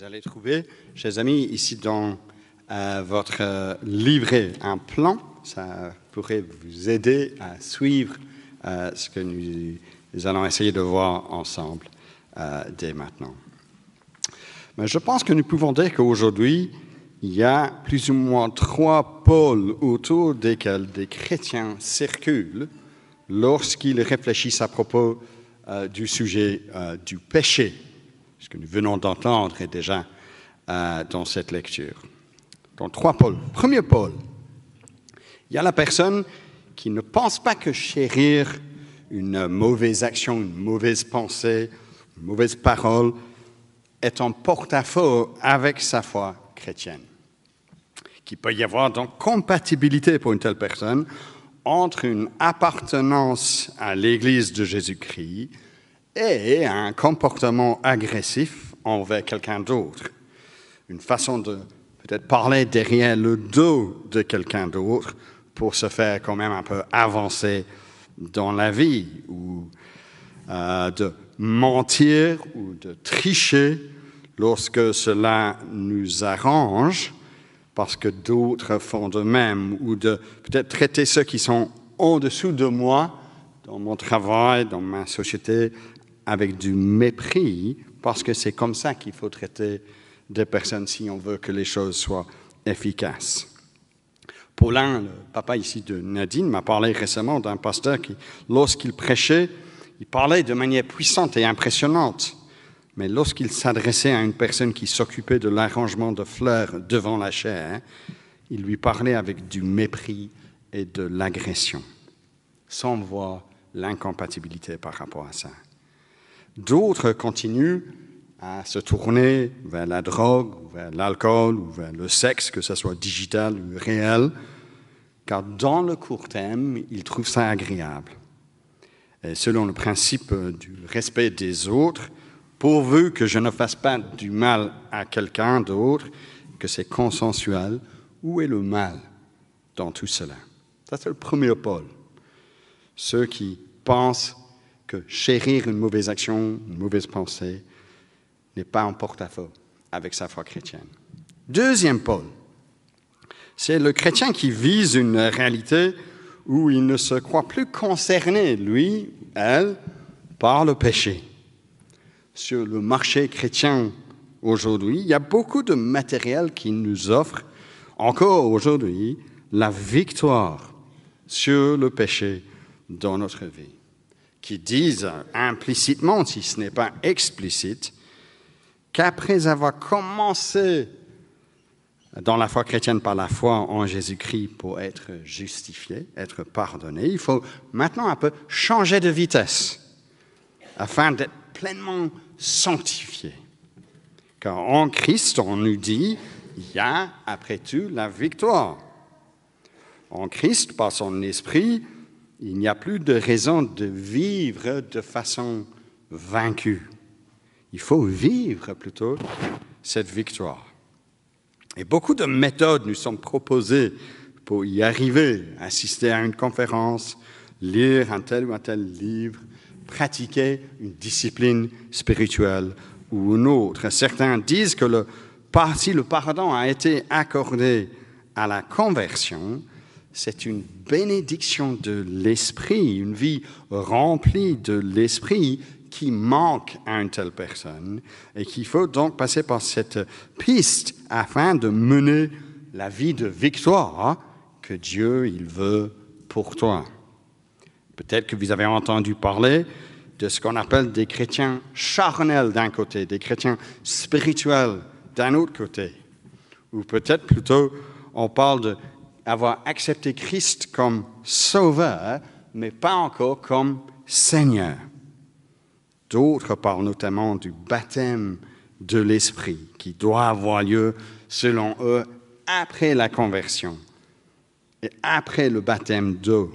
Vous allez trouver, chers amis, ici dans votre livret, un plan. Ça pourrait vous aider à suivre ce que nous allons essayer de voir ensemble dès maintenant. Mais je pense que nous pouvons dire qu'aujourd'hui, il y a plus ou moins 3 pôles autour desquels des chrétiens circulent lorsqu'ils réfléchissent à propos du sujet du péché, ce que nous venons d'entendre déjà dans cette lecture. Donc 3 pôles. Premier pôle, il y a la personne qui ne pense pas que chérir une mauvaise action, une mauvaise pensée, une mauvaise parole est en porte-à-faux avec sa foi chrétienne. Qu'il peut y avoir donc compatibilité pour une telle personne entre une appartenance à l'Église de Jésus-Christ et un comportement agressif envers quelqu'un d'autre. Une façon de peut-être parler derrière le dos de quelqu'un d'autre pour se faire quand même un peu avancer dans la vie, ou de mentir ou de tricher lorsque cela nous arrange, parce que d'autres font de même, ou de peut-être traiter ceux qui sont en-dessous de moi, dans mon travail, dans ma société, avec du mépris, parce que c'est comme ça qu'il faut traiter des personnes si on veut que les choses soient efficaces. Paulin, le papa ici de Nadine, m'a parlé récemment d'un pasteur qui, lorsqu'il prêchait, il parlait de manière puissante et impressionnante. Mais lorsqu'il s'adressait à une personne qui s'occupait de l'arrangement de fleurs devant la chaire, il lui parlait avec du mépris et de l'agression, sans voir l'incompatibilité par rapport à ça. D'autres continuent à se tourner vers la drogue, vers l'alcool, ou vers le sexe, que ce soit digital ou réel, car dans le court terme, ils trouvent ça agréable. Et selon le principe du respect des autres, pourvu que je ne fasse pas du mal à quelqu'un d'autre, que c'est consensuel, où est le mal dans tout cela? Ça, c'est le premier pôle. Ceux qui pensent que chérir une mauvaise action, une mauvaise pensée, n'est pas en porte-à-faux avec sa foi chrétienne. Deuxième pôle, c'est le chrétien qui vise une réalité où il ne se croit plus concerné, lui, elle, par le péché. Sur le marché chrétien aujourd'hui, il y a beaucoup de matériel qui nous offre, encore aujourd'hui, la victoire sur le péché dans notre vie, qui disent implicitement, si ce n'est pas explicite, qu'après avoir commencé dans la foi chrétienne par la foi en Jésus-Christ pour être justifié, être pardonné, il faut maintenant un peu changer de vitesse afin d'être pleinement sanctifié. Car en Christ, on nous dit, il y a après tout la victoire. En Christ, par son esprit, il n'y a plus de raison de vivre de façon vaincue. Il faut vivre plutôt cette victoire. Et beaucoup de méthodes nous sont proposées pour y arriver. Assister à une conférence, lire un tel ou un tel livre, pratiquer une discipline spirituelle ou une autre. Certains disent que si le pardon a été accordé à la conversion, c'est une bénédiction de l'esprit, une vie remplie de l'esprit qui manque à une telle personne et qu'il faut donc passer par cette piste afin de mener la vie de victoire que Dieu il veut pour toi. Peut-être que vous avez entendu parler de ce qu'on appelle des chrétiens charnels d'un côté, des chrétiens spirituels d'un autre côté. Ou peut-être plutôt, on parle d'avoir accepté Christ comme sauveur, mais pas encore comme Seigneur. D'autres parlent notamment du baptême de l'esprit qui doit avoir lieu, selon eux, après la conversion et après le baptême d'eau.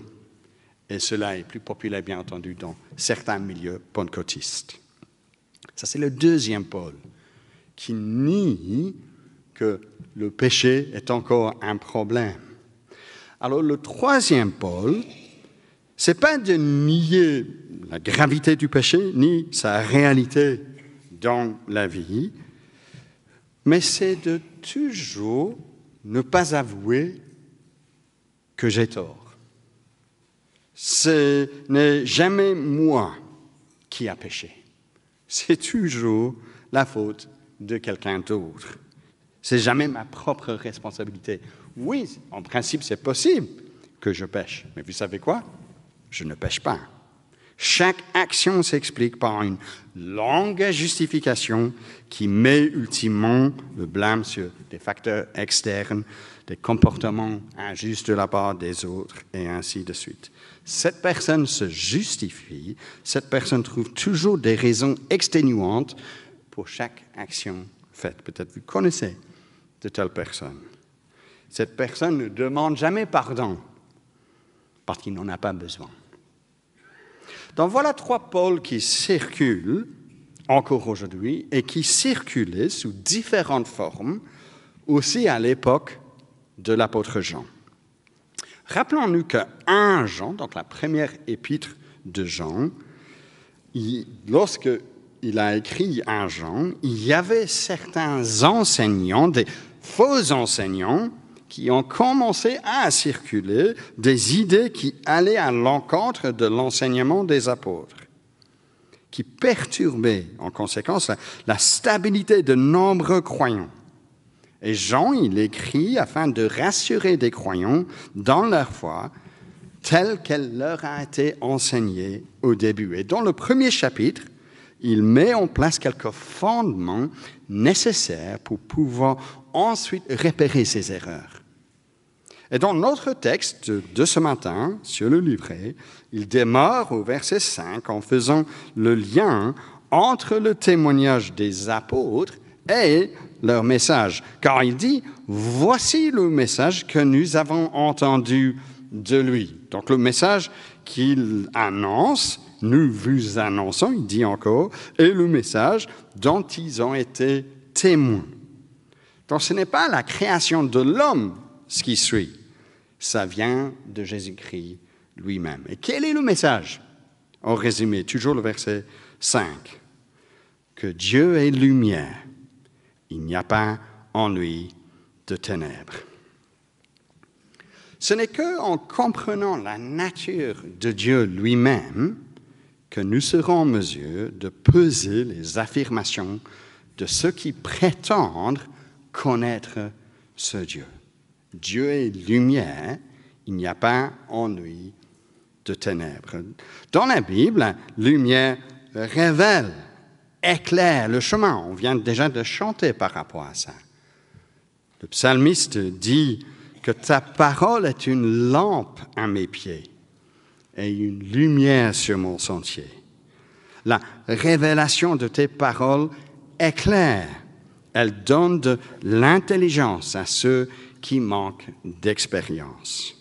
Et cela est plus populaire, bien entendu, dans certains milieux pentecôtistes. Ça, c'est le deuxième pôle qui nie que le péché est encore un problème. Alors, le troisième pôle, ce n'est pas de nier la gravité du péché, ni sa réalité dans la vie, mais c'est de toujours ne pas avouer que j'ai tort. Ce n'est jamais moi qui a péché. C'est toujours la faute de quelqu'un d'autre. C'est jamais ma propre responsabilité. Oui, en principe, c'est possible que je pêche. Mais vous savez quoi? Je ne pêche pas. Chaque action s'explique par une longue justification qui met ultimement le blâme sur des facteurs externes, des comportements injustes de la part des autres, et ainsi de suite. Cette personne se justifie, cette personne trouve toujours des raisons exténuantes pour chaque action faite. Peut-être vous connaissez de telle personne. Cette personne ne demande jamais pardon parce qu'il n'en a pas besoin. Donc voilà 3 pôles qui circulent encore aujourd'hui et qui circulaient sous différentes formes aussi à l'époque de l'apôtre Jean. Rappelons-nous que 1 Jean, donc la première épître de Jean, lorsqu'il a écrit 1 Jean, il y avait certains enseignants, des faux enseignants, qui ont commencé à circuler des idées qui allaient à l'encontre de l'enseignement des apôtres, qui perturbaient en conséquence la stabilité de nombreux croyants. Et Jean, il écrit afin de rassurer des croyants dans leur foi, telle qu'elle leur a été enseignée au début. Et dans le premier chapitre, il met en place quelques fondements nécessaires pour pouvoir ensuite repérer ces erreurs. Et dans notre texte de ce matin, sur le livret, il démarre au verset 5 en faisant le lien entre le témoignage des apôtres et leur message. Car il dit, voici le message que nous avons entendu de lui. Donc le message qu'il annonce, nous vous annonçons, il dit encore, et le message dont ils ont été témoins. Donc ce n'est pas la création de l'homme ce qui suit, ça vient de Jésus-Christ lui-même. Et quel est le message? En résumé, toujours le verset 5. Que Dieu est lumière, il n'y a pas en lui de ténèbres. Ce n'est qu'en comprenant la nature de Dieu lui-même que nous serons en mesure de peser les affirmations de ceux qui prétendent connaître ce Dieu. Dieu est lumière, il n'y a pas en lui de ténèbres. Dans la Bible, la lumière révèle, éclaire le chemin. On vient déjà de chanter par rapport à ça. Le psalmiste dit que ta parole est une lampe à mes pieds et une lumière sur mon sentier. La révélation de tes paroles éclaire. Elle donne de l'intelligence à ceux qui manquent d'expérience.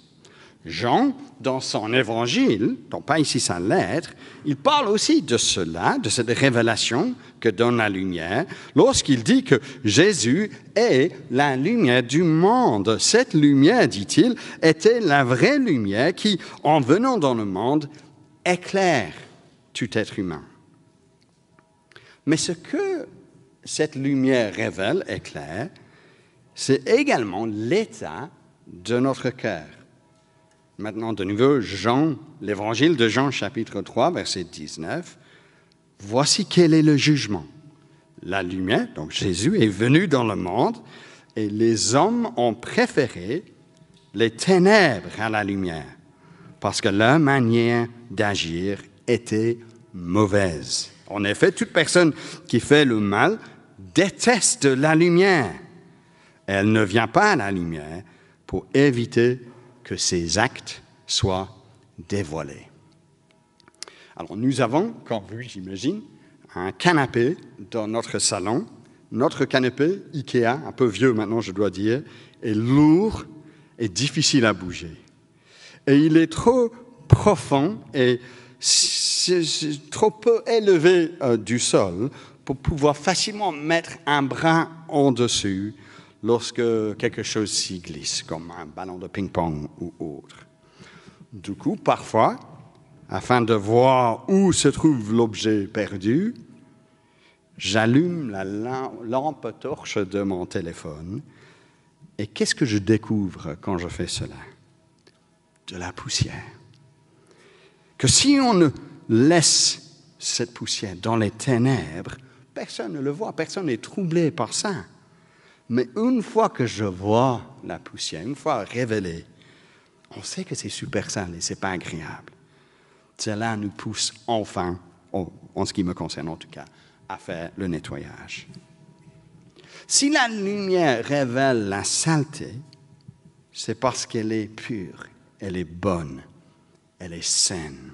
Jean, dans son évangile, donc pas ici sa lettre, il parle aussi de cela, de cette révélation que donne la lumière, lorsqu'il dit que Jésus est la lumière du monde. Cette lumière, dit-il, était la vraie lumière qui, en venant dans le monde, éclaire tout être humain. Mais ce que cette lumière révèle, éclaire, c'est également l'état de notre cœur. Maintenant, de nouveau, Jean, l'évangile de Jean, chapitre 3, verset 19. Voici quel est le jugement. La lumière, donc Jésus, est venu dans le monde et les hommes ont préféré les ténèbres à la lumière parce que leur manière d'agir était mauvaise. En effet, toute personne qui fait le mal déteste la lumière. Elle ne vient pas à la lumière pour éviter que ses actes soient dévoilés. Alors nous avons, comme vous j'imagine, un canapé dans notre salon. Notre canapé, Ikea, un peu vieux maintenant je dois dire, est lourd et difficile à bouger. Et il est trop profond et trop peu élevé du sol pour pouvoir facilement mettre un bras en dessus lorsque quelque chose s'y glisse, comme un ballon de ping-pong ou autre. Du coup, parfois, afin de voir où se trouve l'objet perdu, J'allume la lampe torche de mon téléphone et qu'est-ce que je découvre quand je fais cela? De la poussière. Que si on ne laisse cette poussière dans les ténèbres, personne ne le voit, personne n'est troublé par ça. Mais une fois que je vois la poussière, une fois révélée, on sait que c'est super sale et ce n'est pas agréable. Cela nous pousse enfin, en ce qui me concerne en tout cas, à faire le nettoyage. Si la lumière révèle la saleté, c'est parce qu'elle est pure, elle est bonne, elle est saine.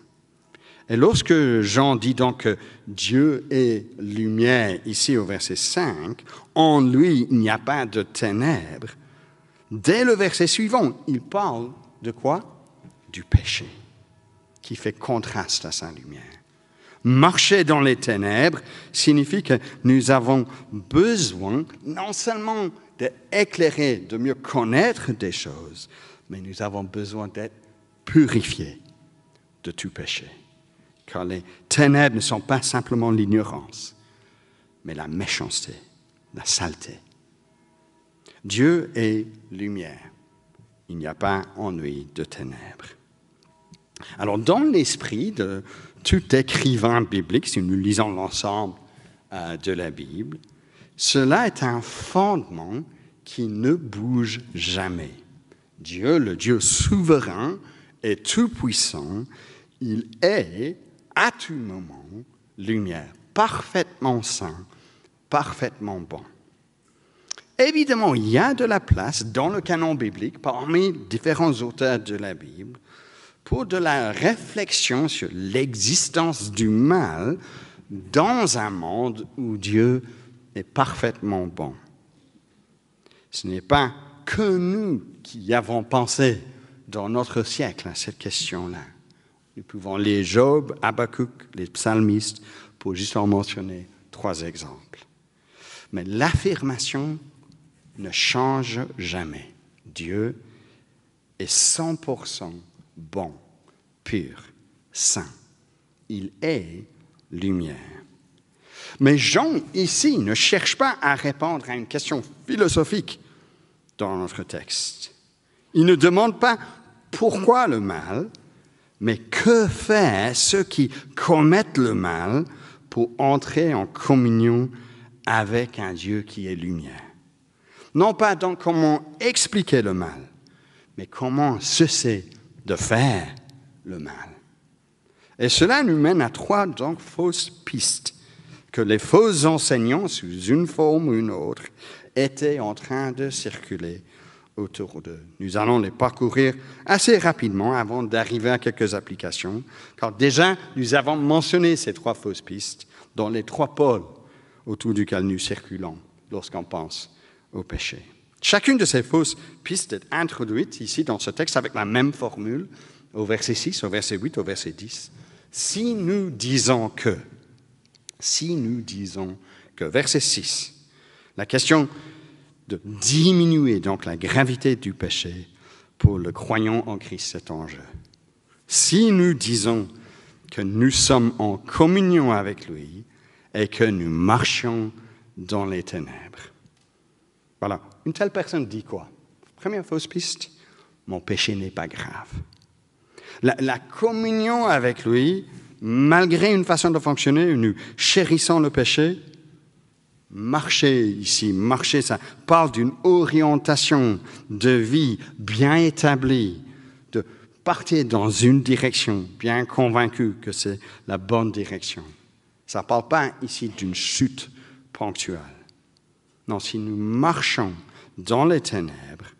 Et lorsque Jean dit donc que Dieu est lumière, ici au verset 5, en lui il n'y a pas de ténèbres, dès le verset suivant, il parle de quoi? Du péché, qui fait contraste à sa lumière. Marcher dans les ténèbres signifie que nous avons besoin non seulement d'éclairer, de mieux connaître des choses, mais nous avons besoin d'être purifiés de tout péché. Car les ténèbres ne sont pas simplement l'ignorance, mais la méchanceté, la saleté. Dieu est lumière. Il n'y a pas en lui de ténèbres. Alors, dans l'esprit de tout écrivain biblique, si nous lisons l'ensemble de la Bible, cela est un fondement qui ne bouge jamais. Dieu, le Dieu souverain et tout-puissant, il est à tout moment lumière, parfaitement saint, parfaitement bon. Évidemment, il y a de la place dans le canon biblique, parmi différents auteurs de la Bible, pour de la réflexion sur l'existence du mal dans un monde où Dieu est parfaitement bon. Ce n'est pas que nous qui avons pensé dans notre siècle à cette question-là. Nous pouvons lire Job, Habakkuk, les psalmistes, pour juste en mentionner 3 exemples. Mais l'affirmation ne change jamais. Dieu est 100% bon, pur, saint. Il est lumière. Mais Jean, ici, ne cherche pas à répondre à une question philosophique dans notre texte. Il ne demande pas pourquoi le mal, mais que faire ceux qui commettent le mal pour entrer en communion avec un Dieu qui est lumière. Non pas donc comment expliquer le mal, mais comment cesser de faire le mal. Et cela nous mène à 3 donc fausses pistes que les faux enseignants, sous une forme ou une autre, étaient en train de circuler autour d'eux. Nous allons les parcourir assez rapidement avant d'arriver à quelques applications, car déjà, nous avons mentionné ces 3 fausses pistes dans les 3 pôles autour duquel nous circulons lorsqu'on pense au péché. Chacune de ces fausses pistes est introduite ici dans ce texte avec la même formule, au verset 6, au verset 8, au verset 10. Si nous disons que, verset 6, la question de diminuer donc la gravité du péché pour le croyant en Christ, cet enjeu. Si nous disons que nous sommes en communion avec lui et que nous marchions dans les ténèbres. Voilà, une telle personne dit quoi? Première fausse piste, mon péché n'est pas grave. La communion avec lui, malgré une façon de fonctionner où nous chérissons le péché, marcher, ça parle d'une orientation de vie bien établie, de partir dans une direction, bien convaincu que c'est la bonne direction. Ça ne parle pas ici d'une chute ponctuelle. Non, si nous marchons dans les ténèbres,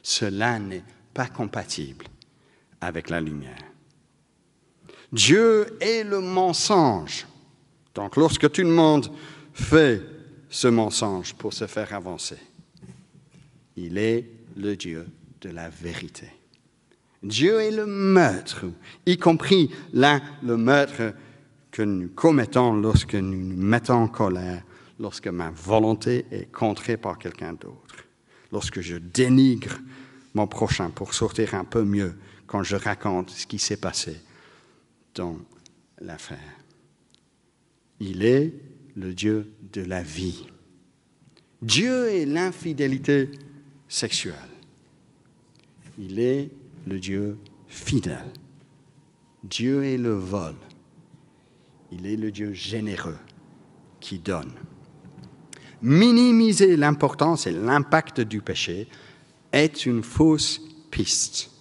cela n'est pas compatible avec la lumière. Dieu est le mensonge. Donc, lorsque tout le monde fait ce mensonge pour se faire avancer, il est le Dieu de la vérité. Dieu est le meurtre, y compris là, le meurtre que nous commettons lorsque nous nous mettons en colère, lorsque ma volonté est contrée par quelqu'un d'autre, lorsque je dénigre mon prochain pour sortir un peu mieux quand je raconte ce qui s'est passé dans l'affaire. Il est le Dieu de la vie. Dieu est l'infidélité sexuelle. Il est le Dieu fidèle. Dieu est le vol. Il est le Dieu généreux qui donne. Minimiser l'importance et l'impact du péché est une fausse piste.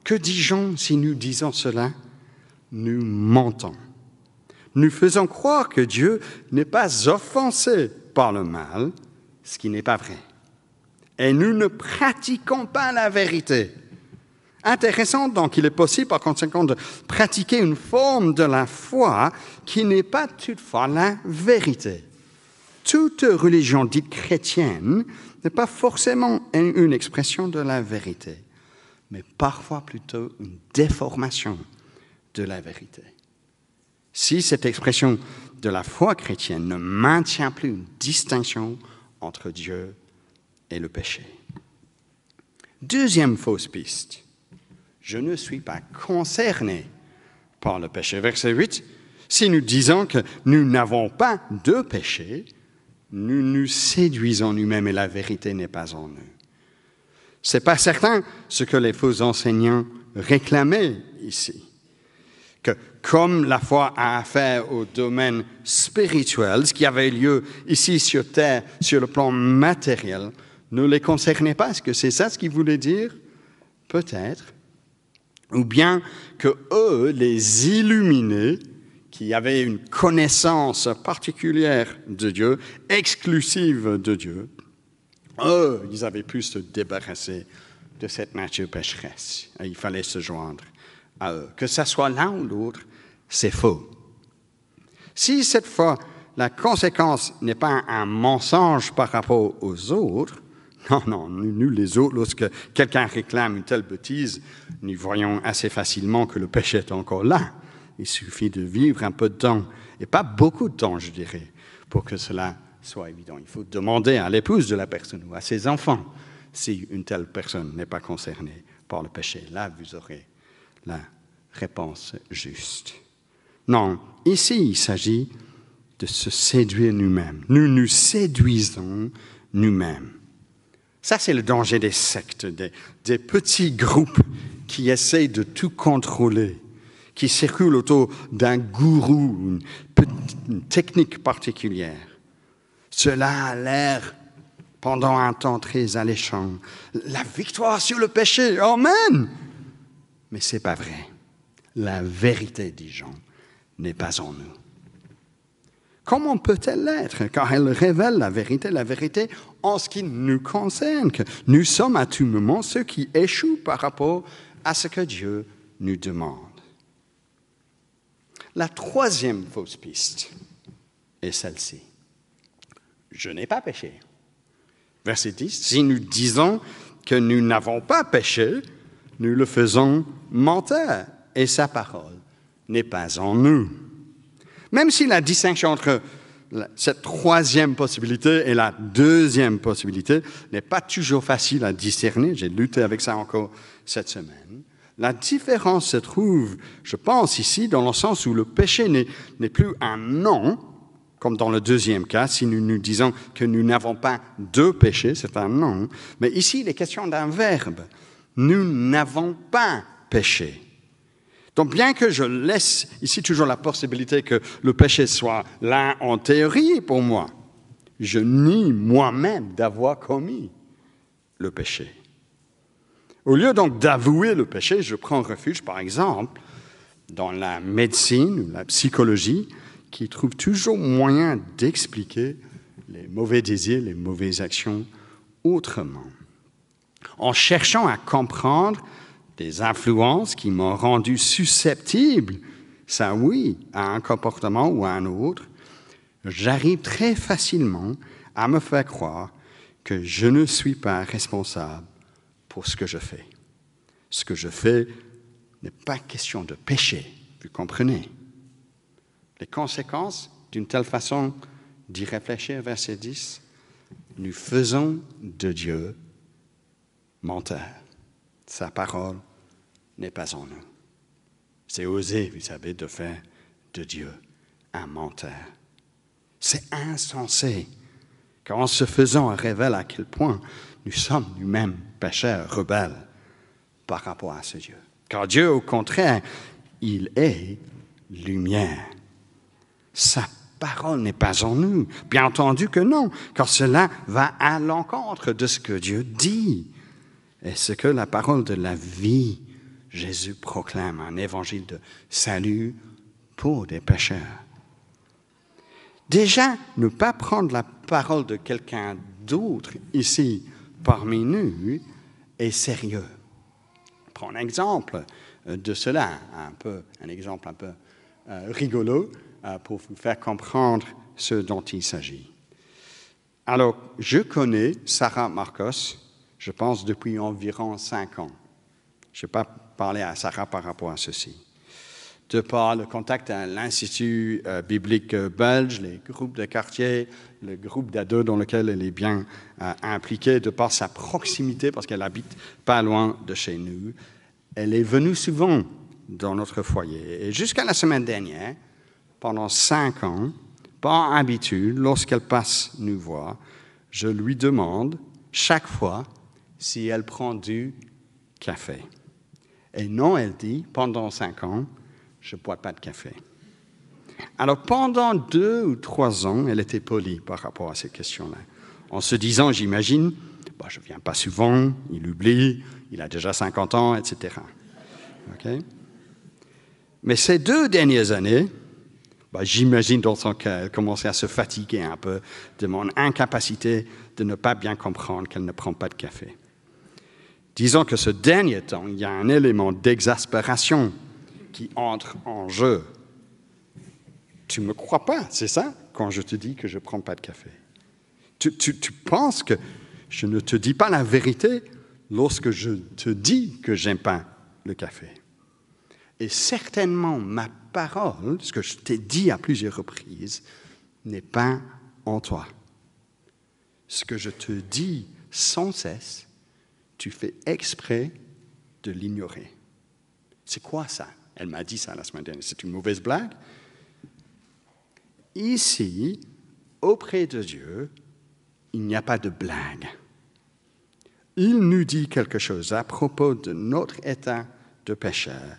Que dis-je si nous disons cela? Nous mentons. Nous faisons croire que Dieu n'est pas offensé par le mal, ce qui n'est pas vrai. Et nous ne pratiquons pas la vérité. Intéressant donc, il est possible par conséquent de pratiquer une forme de la foi qui n'est pas toutefois la vérité. Toute religion dite chrétienne n'est pas forcément une expression de la vérité, mais parfois plutôt une déformation de la vérité. Si cette expression de la foi chrétienne ne maintient plus une distinction entre Dieu et le péché. Deuxième fausse piste. Je ne suis pas concerné par le péché. Verset 8, si nous disons que nous n'avons pas de péché, nous nous séduisons nous-mêmes et la vérité n'est pas en nous. Ce n'est pas certain ce que les faux enseignants réclamaient ici. Que comme la foi a affaire au domaine spirituel, ce qui avait lieu ici sur terre, sur le plan matériel, ne les concernait pas. Est-ce que c'est ça ce qu'ils voulaient dire? Peut-être. Ou bien que eux, les illuminés, qui avaient une connaissance particulière de Dieu, exclusive de Dieu, eux, ils avaient pu se débarrasser de cette nature pécheresse. Et il fallait se joindre à eux. Que ça soit l'un ou l'autre, c'est faux. Si cette fois, la conséquence n'est pas un mensonge par rapport aux autres, non, nous les autres, lorsque quelqu'un réclame une telle bêtise, nous voyons assez facilement que le péché est encore là. Il suffit de vivre un peu de temps, et pas beaucoup de temps, je dirais, pour que cela soit évident. Il faut demander à l'épouse de la personne ou à ses enfants si une telle personne n'est pas concernée par le péché. Là, vous aurez la réponse juste. Non, ici, il s'agit de se séduire nous-mêmes. Nous nous séduisons nous-mêmes. Ça, c'est le danger des sectes, des petits groupes qui essaient de tout contrôler, qui circulent autour d'un gourou, une technique particulière. Cela a l'air, pendant un temps très alléchant, la victoire sur le péché, amen! Mais ce n'est pas vrai. La vérité, dit Jean, n'est pas en nous. Comment peut-elle l'être? Car elle révèle la vérité en ce qui nous concerne, que nous sommes à tout moment ceux qui échouent par rapport à ce que Dieu nous demande. La troisième fausse piste est celle-ci. Je n'ai pas péché. Verset 10, si nous disons que nous n'avons pas péché, nous le faisons menteur et sa parole n'est pas en nous. Même si la distinction entre cette troisième possibilité et la deuxième possibilité n'est pas toujours facile à discerner, j'ai lutté avec ça encore cette semaine, la différence se trouve, je pense ici, dans le sens où le péché n'est plus un non, comme dans le deuxième cas, si nous nous disons que nous n'avons pas de péché, c'est un non, mais ici il est question d'un verbe. Nous n'avons pas péché. Donc, bien que je laisse ici toujours la possibilité que le péché soit là en théorie pour moi, je nie moi-même d'avoir commis le péché. Au lieu donc d'avouer le péché, je prends refuge, par exemple, dans la médecine ou la psychologie, qui trouve toujours moyen d'expliquer les mauvais désirs, les mauvaises actions autrement. En cherchant à comprendre des influences qui m'ont rendu susceptible, ça oui, à un comportement ou à un autre, j'arrive très facilement à me faire croire que je ne suis pas responsable pour ce que je fais. Ce que je fais n'est pas question de péché, vous comprenez? Les conséquences d'une telle façon d'y réfléchir, verset 10, nous faisons de Dieu menteur. Sa parole n'est pas en nous. C'est osé, vous savez, de faire de Dieu un menteur. C'est insensé. Car en se faisant, on révèle à quel point nous sommes nous-mêmes pécheurs, rebelles par rapport à ce Dieu. Car Dieu, au contraire, il est lumière. Sa parole n'est pas en nous. Bien entendu que non, car cela va à l'encontre de ce que Dieu dit. Et ce que la parole de la vie, Jésus proclame un évangile de salut pour des pécheurs. Déjà, ne pas prendre la parole de quelqu'un d'autre ici parmi nous est sérieux. Prends un exemple de cela, un exemple un peu rigolo pour vous faire comprendre ce dont il s'agit. Alors, je connais Sarah Marcos, je pense depuis environ 5 ans. Je n'ai pas parlé à Sarah par rapport à ceci. De par le contact à l'Institut biblique belge, les groupes de quartier, le groupe d'ados dans lequel elle est bien impliquée, de par sa proximité, parce qu'elle habite pas loin de chez nous, elle est venue souvent dans notre foyer. Et jusqu'à la semaine dernière, pendant 5 ans, par habitude, lorsqu'elle passe nous voir, je lui demande chaque fois si elle prend du café. Et non, elle dit, pendant 5 ans, je ne bois pas de café. Alors, pendant 2 ou 3 ans, elle était polie par rapport à ces questions-là. En se disant, j'imagine, je ne viens pas souvent, il oublie, il a déjà 50 ans, etc. Okay? Mais ces 2 dernières années, j'imagine dans son cas, elle commençait à se fatiguer un peu de mon incapacité de ne pas bien comprendre qu'elle ne prend pas de café. Disons que ce dernier temps, il y a un élément d'exaspération qui entre en jeu. Tu ne me crois pas, c'est ça, quand je te dis que je ne prends pas de café. Tu penses que je ne te dis pas la vérité lorsque je te dis que je n'aime pas le café. Et certainement, ma parole, ce que je t'ai dit à plusieurs reprises, n'est pas en toi. Ce que je te dis sans cesse, tu fais exprès de l'ignorer. C'est quoi ça? Elle m'a dit ça la semaine dernière. C'est une mauvaise blague? Ici, auprès de Dieu, il n'y a pas de blague. Il nous dit quelque chose à propos de notre état de pécheur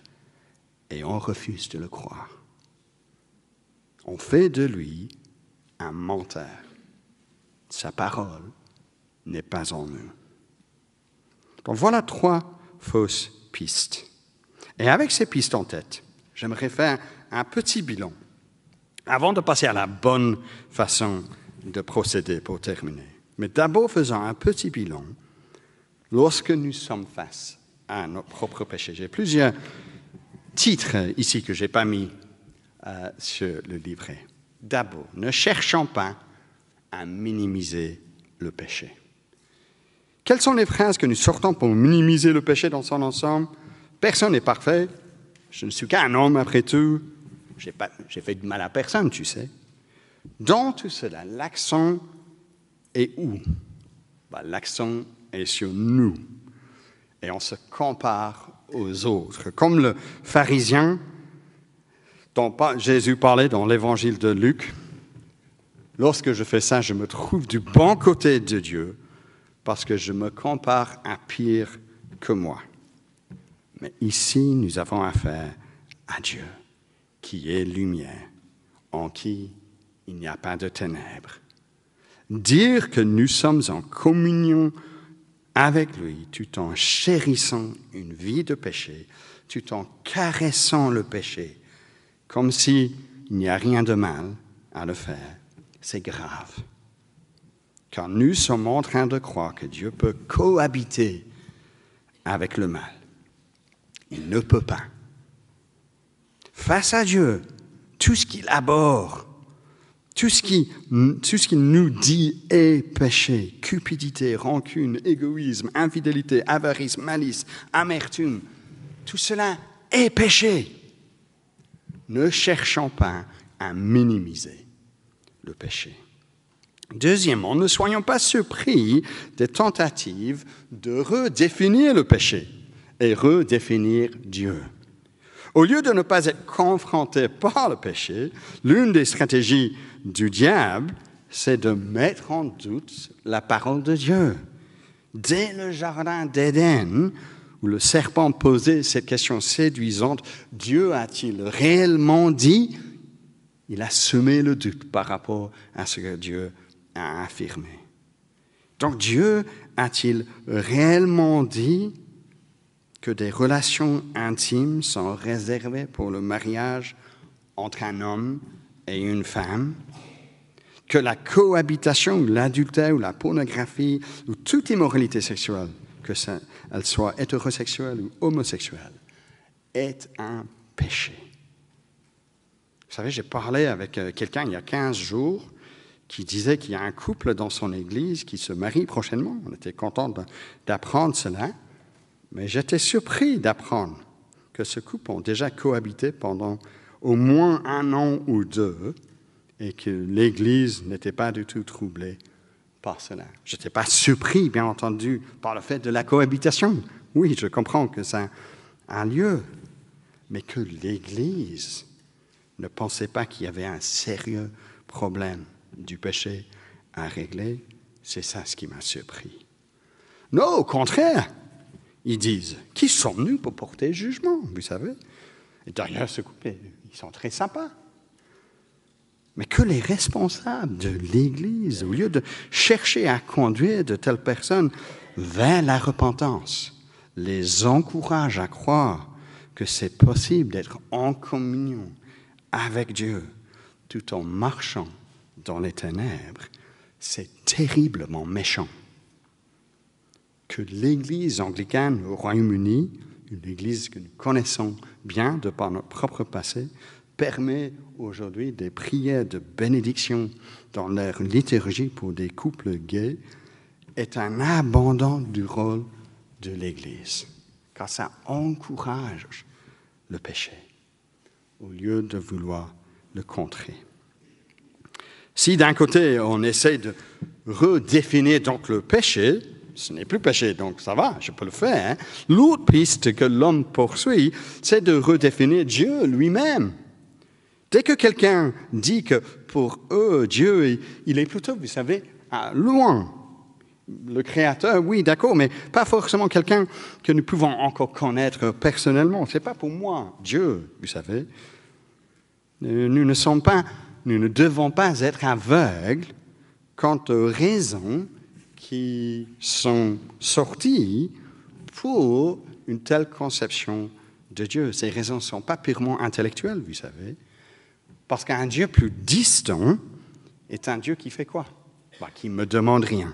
et on refuse de le croire. On fait de lui un menteur. Sa parole n'est pas en nous. Donc voilà 3 fausses pistes. Et avec ces pistes en tête, j'aimerais faire un petit bilan avant de passer à la bonne façon de procéder pour terminer. Mais d'abord, faisons un petit bilan lorsque nous sommes face à notre propre péché. J'ai plusieurs titres ici que je n'ai pas mis sur le livret. D'abord, ne cherchons pas à minimiser le péché. Quelles sont les phrases que nous sortons pour minimiser le péché dans son ensemble? Personne n'est parfait. Je ne suis qu'un homme après tout. J'ai fait du mal à personne, tu sais. Dans tout cela, l'accent est où? L'accent est sur nous. Et on se compare aux autres. Comme le pharisien dont Jésus parlait dans l'évangile de Luc, lorsque je fais ça, je me trouve du bon côté de Dieu parce que je me compare à pire que moi. Mais ici, nous avons affaire à Dieu, qui est lumière, en qui il n'y a pas de ténèbres. Dire que nous sommes en communion avec lui, tout en chérissant une vie de péché, tout en caressant le péché, comme s'il n'y a rien de mal à le faire, c'est grave. Car nous sommes en train de croire que Dieu peut cohabiter avec le mal. Il ne peut pas. Face à Dieu, tout ce qu'il abhorre, tout ce qu'il nous dit est péché. Cupidité, rancune, égoïsme, infidélité, avarice, malice, amertume. Tout cela est péché. Ne cherchons pas à minimiser le péché. Deuxièmement, ne soyons pas surpris des tentatives de redéfinir le péché et redéfinir Dieu. Au lieu de ne pas être confronté par le péché, l'une des stratégies du diable, c'est de mettre en doute la parole de Dieu. Dès le jardin d'Éden, où le serpent posait cette question séduisante, Dieu a-t-il réellement dit? Il a semé le doute par rapport à ce que Dieu a affirmé. Donc Dieu a-t-il réellement dit que des relations intimes sont réservées pour le mariage entre un homme et une femme? Que la cohabitation, ou l'adultère, ou la pornographie, ou toute immoralité sexuelle, elle soit hétérosexuelle ou homosexuelle, est un péché. Vous savez, j'ai parlé avec quelqu'un il y a 15 jours qui disait qu'il y a un couple dans son église qui se marie prochainement. On était contents d'apprendre cela, mais j'étais surpris d'apprendre que ce couple a déjà cohabité pendant au moins 1 an ou 2 et que l'église n'était pas du tout troublée par cela. Je n'étais pas surpris, bien entendu, par le fait de la cohabitation. Oui, je comprends que ça a lieu, mais que l'église ne pensait pas qu'il y avait un sérieux problème du péché à régler, c'est ça ce qui m'a surpris. Non, au contraire, ils disent, qui sommes-nous pour porter jugement, vous savez? Et derrière ce couple, ils sont très sympas. Mais que les responsables de l'Église, au lieu de chercher à conduire de telles personnes vers la repentance, les encouragent à croire que c'est possible d'être en communion avec Dieu tout en marchant dans les ténèbres, c'est terriblement méchant. Que l'Église anglicane au Royaume-Uni, une Église que nous connaissons bien de par notre propre passé, permet aujourd'hui des prières de bénédiction dans leur liturgie pour des couples gays, est un abandon du rôle de l'Église, car ça encourage le péché, au lieu de vouloir le contrer. Si d'un côté, on essaie de redéfinir donc le péché, ce n'est plus péché, donc ça va, je peux le faire. Hein? L'autre piste que l'homme poursuit, c'est de redéfinir Dieu lui-même. Dès que quelqu'un dit que pour eux, Dieu, il est plutôt, vous savez, loin. Le Créateur, oui, d'accord, mais pas forcément quelqu'un que nous pouvons encore connaître personnellement. Ce n'est pas pour moi, Dieu, vous savez. Nous ne devons pas être aveugles quant aux raisons qui sont sorties pour une telle conception de Dieu. Ces raisons ne sont pas purement intellectuelles, vous savez. Parce qu'un Dieu plus distant est un Dieu qui fait quoi? Qui ne me demande rien,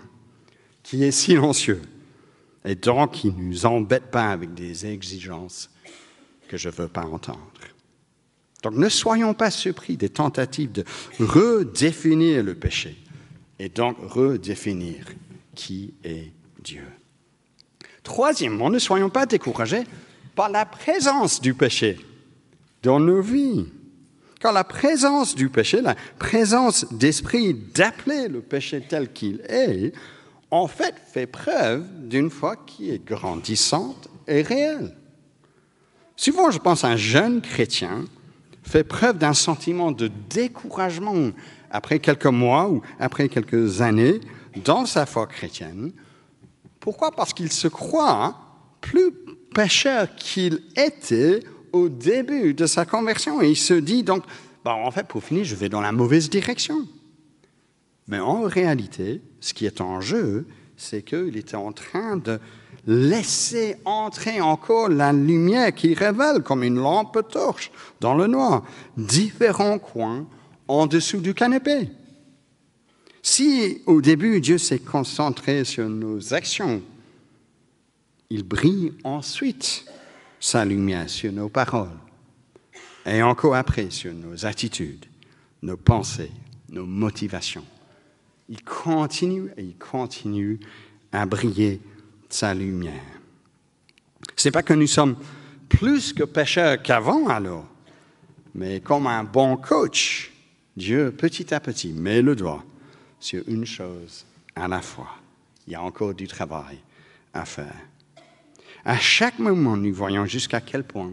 qui est silencieux, et donc qui ne nous embête pas avec des exigences que je ne veux pas entendre. Donc ne soyons pas surpris des tentatives de redéfinir le péché, et donc redéfinir qui est Dieu. Troisièmement, ne soyons pas découragés par la présence du péché dans nos vies. Car la présence du péché, la présence d'esprit d'appeler le péché tel qu'il est, en fait preuve d'une foi qui est grandissante et réelle. Souvent, je pense, un jeune chrétien fait preuve d'un sentiment de découragement après quelques mois ou après quelques années dans sa foi chrétienne. Pourquoi? Parce qu'il se croit plus pécheur qu'il était au début de sa conversion. Et il se dit donc, en fait, pour finir, je vais dans la mauvaise direction. Mais en réalité, ce qui est en jeu, c'est qu'il était en train de laisser entrer encore la lumière qui révèle comme une lampe torche dans le noir, différents coins en dessous du canapé. Si au début, Dieu s'est concentré sur nos actions, il brille ensuite sa lumière sur nos paroles, et encore après sur nos attitudes, nos pensées, nos motivations. Il continue et il continue à briller sa lumière. Ce n'est pas que nous sommes plus que pécheurs qu'avant alors, mais comme un bon coach, Dieu petit à petit met le doigt sur une chose à la fois. Il y a encore du travail à faire. À chaque moment, nous voyons jusqu'à quel point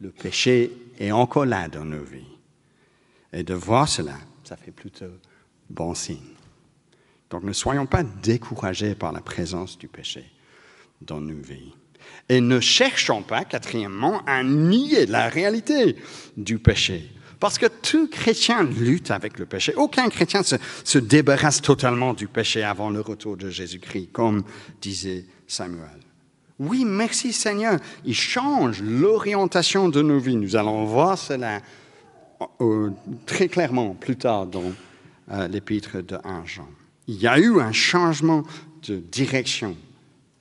le péché est encore là dans nos vies. Et de voir cela, ça fait plutôt bon signe. Donc ne soyons pas découragés par la présence du péché dans nos vies. Et ne cherchons pas, quatrièmement, à nier la réalité du péché. Parce que tout chrétien lutte avec le péché. Aucun chrétien se débarrasse totalement du péché avant le retour de Jésus-Christ, comme disait Samuel. Oui, merci Seigneur, il change l'orientation de nos vies. Nous allons voir cela très clairement plus tard dans l'épître de 1 Jean. Il y a eu un changement de direction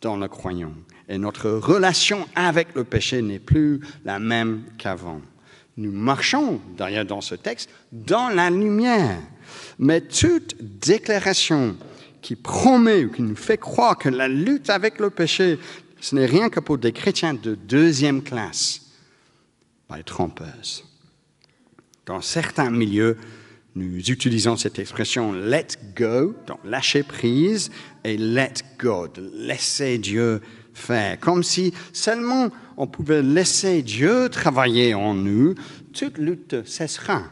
dans le croyant. Et notre relation avec le péché n'est plus la même qu'avant. Nous marchons, d'ailleurs dans ce texte, dans la lumière. Mais toute déclaration qui promet ou qui nous fait croire que la lutte avec le péché, ce n'est rien que pour des chrétiens de deuxième classe, est trompeuse. Dans certains milieux, nous utilisons cette expression « let go », donc lâcher prise, et « let God », laisser Dieu faire. Comme si seulement on pouvait laisser Dieu travailler en nous, toute lutte cessera.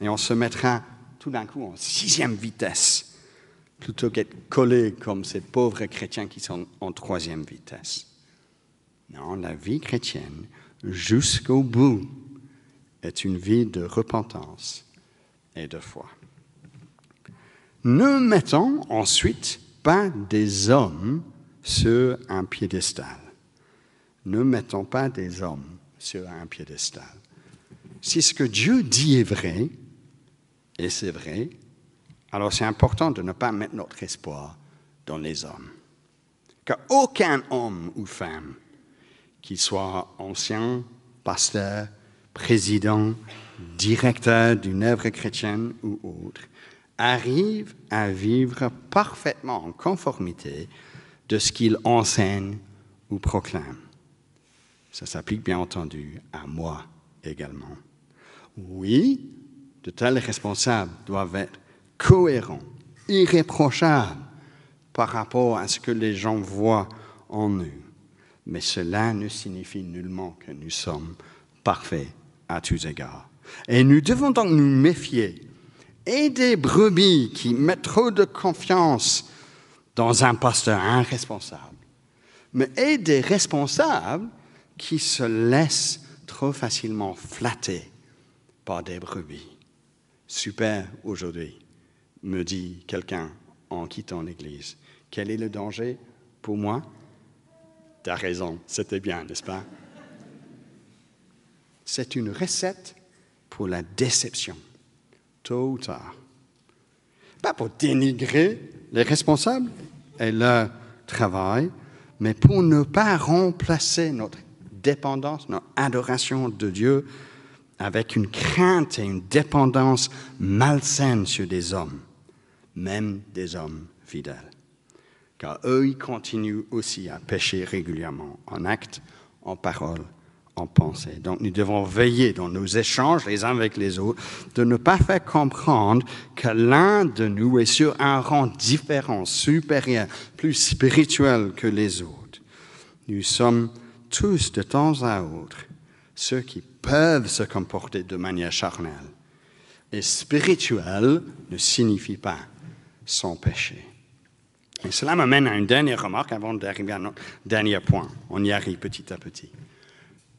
Et on se mettra tout d'un coup en 6e vitesse, plutôt qu'être collé comme ces pauvres chrétiens qui sont en 3e vitesse. Non, la vie chrétienne, jusqu'au bout, est une vie de repentance et de foi. Ne mettons ensuite pas des hommes sur un piédestal. Ne mettons pas des hommes sur un piédestal. Si ce que Dieu dit est vrai, et c'est vrai, alors c'est important de ne pas mettre notre espoir dans les hommes. Car aucun homme ou femme, qu'il soit ancien, pasteur, président, directeur d'une œuvre chrétienne ou autre, arrive à vivre parfaitement en conformité de ce qu'il enseigne ou proclame. Ça s'applique bien entendu à moi également. Oui, de tels responsables doivent être cohérents, irréprochables par rapport à ce que les gens voient en nous. Mais cela ne signifie nullement que nous sommes parfaits à tous égards. Et nous devons donc nous méfier et des brebis qui mettent trop de confiance dans un pasteur, un responsable, mais et des responsables qui se laissent trop facilement flatter par des brebis. Super, aujourd'hui, me dit quelqu'un en quittant l'église. Quel est le danger pour moi? T'as raison, c'était bien, n'est-ce pas? C'est une recette pour la déception, tôt ou tard. Pas pour dénigrer les responsables et leur travail, mais pour ne pas remplacer notre dépendance, notre adoration de Dieu avec une crainte et une dépendance malsaine sur des hommes, même des hommes fidèles. Car eux, ils continuent aussi à pécher régulièrement, en acte, en parole, en pensée. Donc nous devons veiller dans nos échanges les uns avec les autres de ne pas faire comprendre que l'un de nous est sur un rang différent, supérieur, plus spirituel que les autres. Nous sommes tous de temps à autre ceux qui peuvent se comporter de manière charnelle. Et spirituel ne signifie pas sans péché. Et cela m'amène à une dernière remarque avant d'arriver à notre dernier point. On y arrive petit à petit.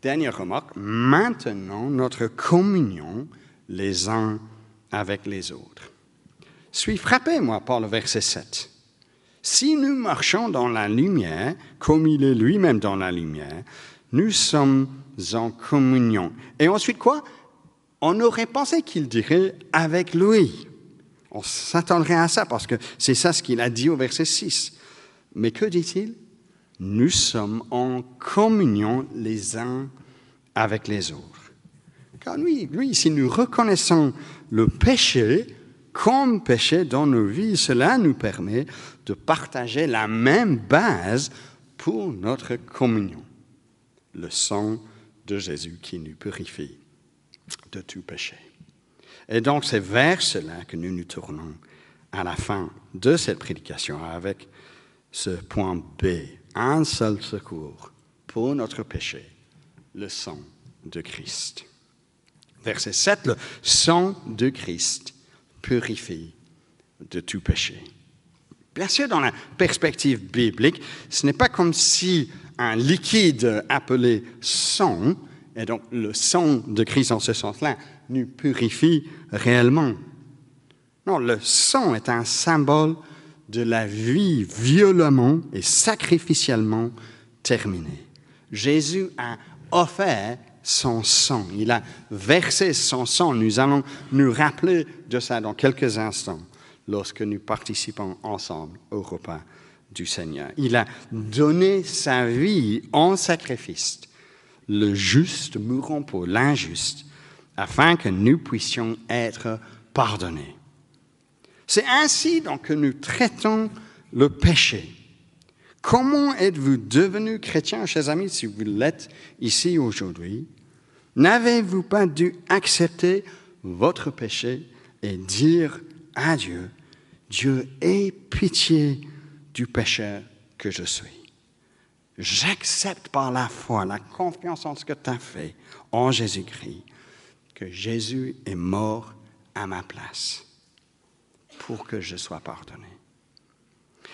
Dernière remarque, maintenant notre communion les uns avec les autres. Je suis frappé, moi, par le verset 7. Si nous marchons dans la lumière, comme il est lui-même dans la lumière, nous sommes en communion. Et ensuite quoi? On aurait pensé qu'il dirait avec lui. On s'attendrait à ça parce que c'est ça ce qu'il a dit au verset 6. Mais que dit-il? Nous sommes en communion les uns avec les autres. Car lui, si nous reconnaissons le péché comme péché dans nos vies, cela nous permet de partager la même base pour notre communion. Le sang de Jésus qui nous purifie de tout péché. Et donc, c'est vers cela que nous nous tournons à la fin de cette prédication avec ce point B, un seul secours pour notre péché, le sang de Christ. Verset 7, le sang de Christ purifie de tout péché. Bien sûr, dans la perspective biblique, ce n'est pas comme si un liquide appelé sang, et donc le sang de Christ en ce sens-là, nous purifie réellement. Non, le sang est un symbole de la vie violemment et sacrificiellement terminée. Jésus a offert son sang, il a versé son sang. Nous allons nous rappeler de ça dans quelques instants lorsque nous participons ensemble au repas du Seigneur. Il a donné sa vie en sacrifice, le juste mourant pour l'injuste, afin que nous puissions être pardonnés. C'est ainsi donc que nous traitons le péché. Comment êtes-vous devenus chrétiens, chers amis, si vous l'êtes ici aujourd'hui? N'avez-vous pas dû accepter votre péché et dire à Dieu, Dieu, aie pitié du pécheur que je suis. J'accepte par la foi, la confiance en ce que tu as fait en Jésus-Christ, que Jésus est mort à ma place pour que je sois pardonné.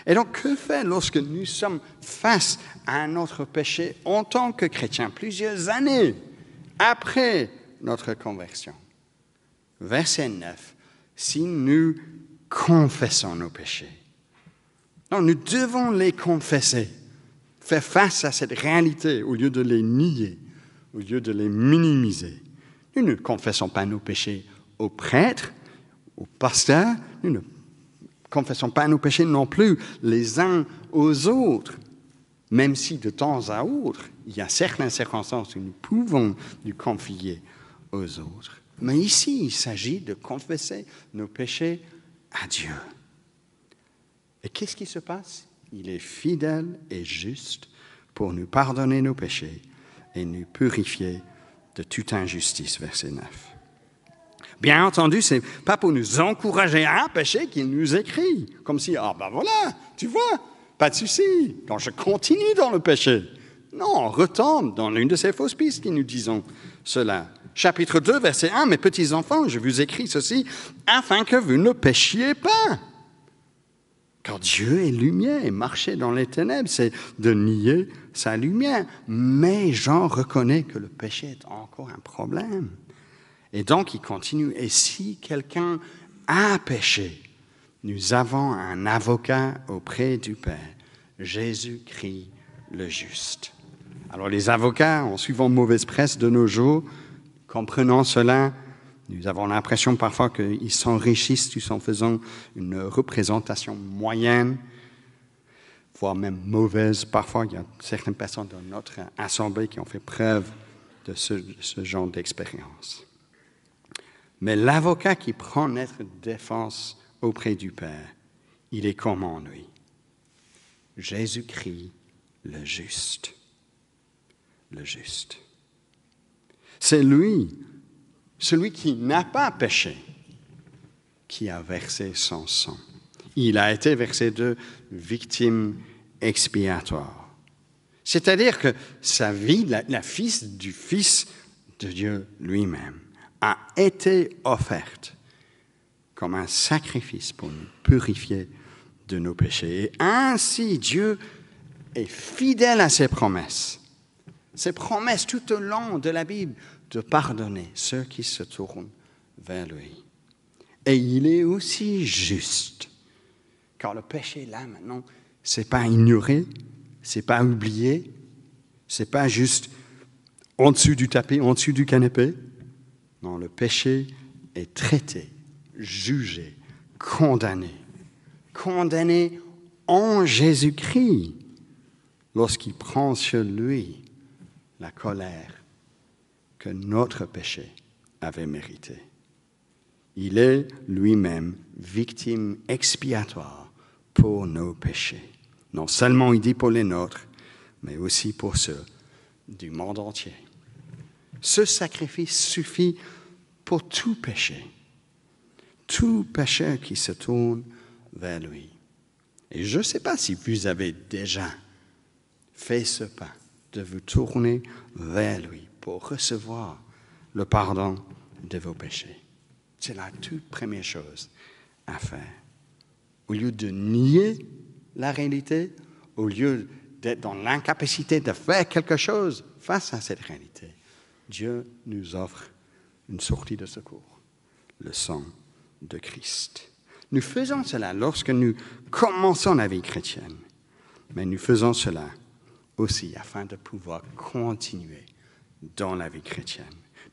Et donc, que faire lorsque nous sommes face à notre péché en tant que chrétiens, plusieurs années après notre conversion? Verset 9, si nous confessons nos péchés. Non, nous devons les confesser, faire face à cette réalité au lieu de les nier, au lieu de les minimiser. Nous ne confessons pas nos péchés aux prêtres, aux pasteurs, nous ne confessons pas nos péchés non plus les uns aux autres, même si de temps à autre, il y a certaines circonstances où nous pouvons nous confier aux autres. Mais ici, il s'agit de confesser nos péchés à Dieu. Et qu'est-ce qui se passe? Il est fidèle et juste pour nous pardonner nos péchés et nous purifier de toute injustice. Verset 9. Bien entendu, ce n'est pas pour nous encourager à pécher qu'il nous écrit, comme si, voilà, tu vois, pas de souci, donc je continue dans le péché. Non, on retombe dans l'une de ces fausses pistes qui nous disons cela. Chapitre 2, verset 1, « Mes petits enfants, je vous écris ceci, afin que vous ne péchiez pas. » Car Dieu est lumière, et marcher dans les ténèbres, c'est de nier sa lumière. Mais Jean reconnaît que le péché est encore un problème. Et donc, il continue. Et si quelqu'un a péché, nous avons un avocat auprès du Père, Jésus-Christ le juste. Alors, les avocats, en suivant mauvaise presse de nos jours, comprenant cela, nous avons l'impression parfois qu'ils s'enrichissent tout en faisant une représentation moyenne, voire même mauvaise. Parfois, il y a certaines personnes dans notre assemblée qui ont fait preuve de ce genre d'expérience. Mais l'avocat qui prend notre défense auprès du Père, il est comme en lui. Jésus-Christ, le juste. Le juste. C'est lui, celui qui n'a pas péché, qui a versé son sang. Il a été versé de victime expiatoire. C'est-à-dire que sa vie, la fils du Fils de Dieu lui-même, a été offerte comme un sacrifice pour nous purifier de nos péchés. Et ainsi, Dieu est fidèle à ses promesses tout au long de la Bible, de pardonner ceux qui se tournent vers lui. Et il est aussi juste, car le péché, là, maintenant, c'est pas ignoré, c'est pas oublié, c'est pas juste en dessous du tapis, en dessous du canapé. Non, le péché est traité, jugé, condamné en Jésus-Christ lorsqu'il prend sur lui la colère que notre péché avait mérité. Il est lui-même victime expiatoire pour nos péchés. Non seulement il dit pour les nôtres, mais aussi pour ceux du monde entier. Ce sacrifice suffit pour tout péché qui se tourne vers lui. Et je ne sais pas si vous avez déjà fait ce pas, de vous tourner vers lui pour recevoir le pardon de vos péchés. C'est la toute première chose à faire. Au lieu de nier la réalité, au lieu d'être dans l'incapacité de faire quelque chose face à cette réalité, Dieu nous offre une sortie de secours, le sang de Christ. Nous faisons cela lorsque nous commençons la vie chrétienne, mais nous faisons cela aussi afin de pouvoir continuer dans la vie chrétienne.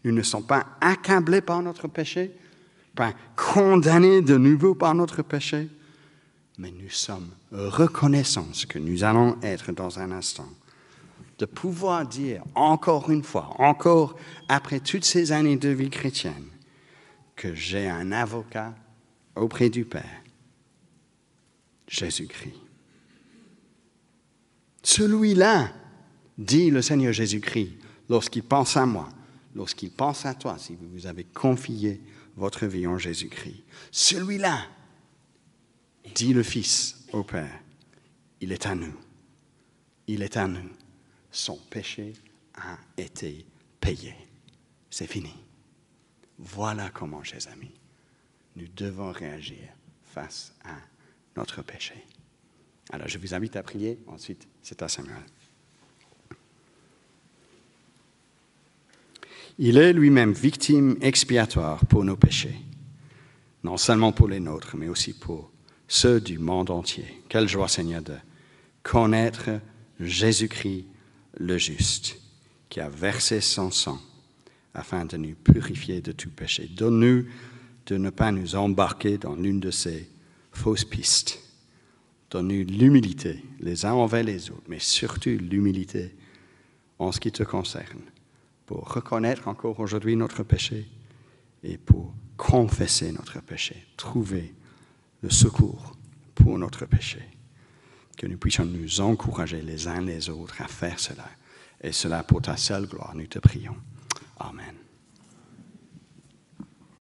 Nous ne sommes pas accablés par notre péché, pas condamnés de nouveau par notre péché, mais nous sommes reconnaissants que nous allons être dans un instant, de pouvoir dire encore une fois, encore après toutes ces années de vie chrétienne, que j'ai un avocat auprès du Père, Jésus-Christ. Celui-là, dit le Seigneur Jésus-Christ, lorsqu'il pense à moi, lorsqu'il pense à toi, si vous avez confié votre vie en Jésus-Christ, celui-là, dit le Fils au Père, il est à nous. Il est à nous. Son péché a été payé. C'est fini. Voilà comment, chers amis, nous devons réagir face à notre péché. Alors, je vous invite à prier. Ensuite, c'est à Samuel. Il est lui-même victime expiatoire pour nos péchés, non seulement pour les nôtres, mais aussi pour ceux du monde entier. Quelle joie, Seigneur, de connaître Jésus-Christ le juste, qui a versé son sang afin de nous purifier de tout péché. Donne-nous de ne pas nous embarquer dans l'une de ces fausses pistes. Donne-nous l'humilité les uns envers les autres, mais surtout l'humilité en ce qui te concerne, pour reconnaître encore aujourd'hui notre péché et pour confesser notre péché, trouver le secours pour notre péché. Que nous puissions nous encourager les uns les autres à faire cela. Et cela pour ta seule gloire, nous te prions. Amen.